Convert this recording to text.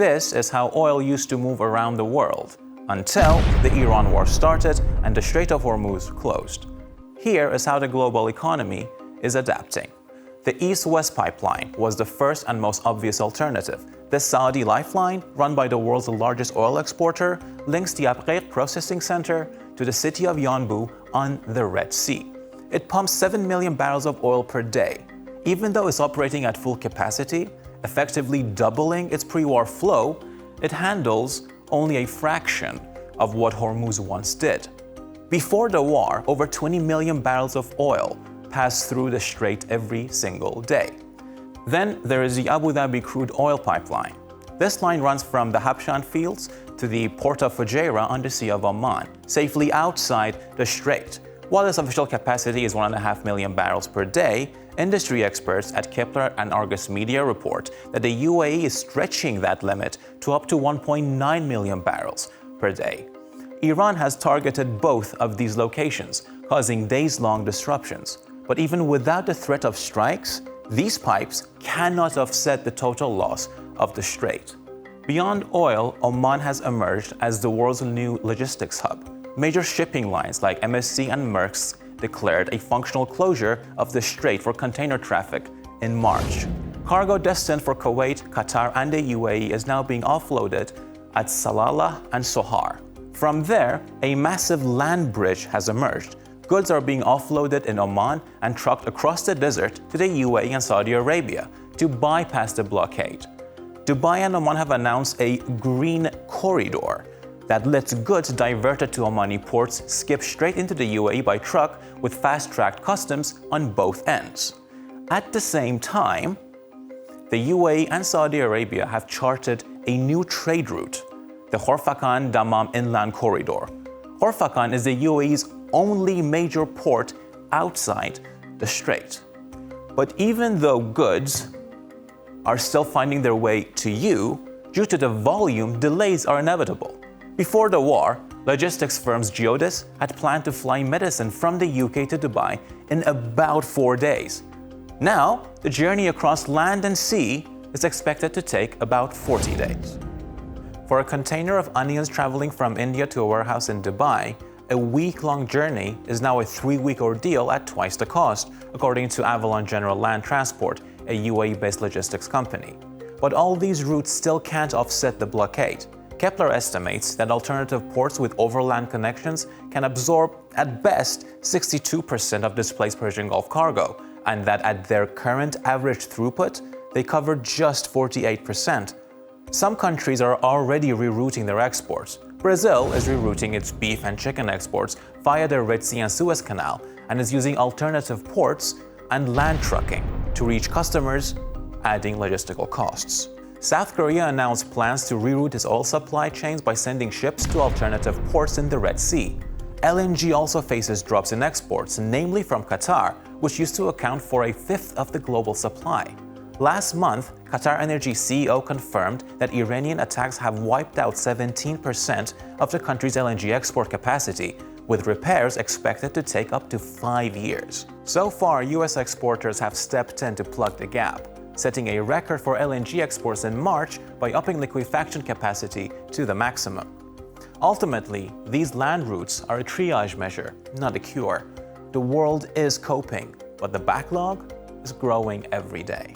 This is how oil used to move around the world, until the Iran war started and the Strait of Hormuz closed. Here is how the global economy is adapting. The East-West pipeline was the first and most obvious alternative. This Saudi lifeline, run by the world's largest oil exporter, links the Abqaiq processing center to the city of Yanbu on the Red Sea. It pumps 7 million barrels of oil per day. Even though it's operating at full capacity, effectively doubling its pre-war flow, it handles only a fraction of what Hormuz once did. Before the war, over 20 million barrels of oil passed through the strait every single day. Then there is the Abu Dhabi crude oil pipeline. This line runs from the Habshan fields to the port of Fujairah on the Sea of Oman, safely outside the strait. While its official capacity is 1.5 million barrels per day, industry experts at Kepler and Argus Media report that the UAE is stretching that limit to up to 1.9 million barrels per day. Iran has targeted both of these locations, causing days-long disruptions. But even without the threat of strikes, these pipes cannot offset the total loss of the strait. Beyond oil, Oman has emerged as the world's new logistics hub. Major shipping lines like MSC and Maersk declared a functional closure of the strait for container traffic in March. Cargo destined for Kuwait, Qatar, and the UAE is now being offloaded at Salalah and Sohar. From there, a massive land bridge has emerged. Goods are being offloaded in Oman and trucked across the desert to the UAE and Saudi Arabia to bypass the blockade. Dubai and Oman have announced a green corridor that lets goods diverted to Omani ports skip straight into the UAE by truck with fast-tracked customs on both ends. At the same time, the UAE and Saudi Arabia have charted a new trade route, the Khorfakan-Dammam Inland Corridor. Khorfakan is the UAE's only major port outside the strait. But even though goods are still finding their way to you, due to the volume, delays are inevitable. Before the war, logistics firms Geodis had planned to fly medicine from the UK to Dubai in about 4 days. Now, the journey across land and sea is expected to take about 40 days. For a container of onions traveling from India to a warehouse in Dubai, a week-long journey is now a 3-week ordeal at twice the cost, according to Avalon General Land Transport, a UAE-based logistics company. But all these routes still can't offset the blockade. Kepler estimates that alternative ports with overland connections can absorb, at best, 62% of displaced Persian Gulf cargo, and that at their current average throughput, they cover just 48%. Some countries are already rerouting their exports. Brazil is rerouting its beef and chicken exports via the Red Sea and Suez Canal and is using alternative ports and land trucking to reach customers, adding logistical costs. South Korea announced plans to reroute its oil supply chains by sending ships to alternative ports in the Red Sea. LNG also faces drops in exports, namely from Qatar, which used to account for a fifth of the global supply. Last month, Qatar Energy CEO confirmed that Iranian attacks have wiped out 17% of the country's LNG export capacity, with repairs expected to take up to 5 years. So far, US exporters have stepped in to plug the gap, setting a record for LNG exports in March by upping liquefaction capacity to the maximum. Ultimately, these land routes are a triage measure, not a cure. The world is coping, but the backlog is growing every day.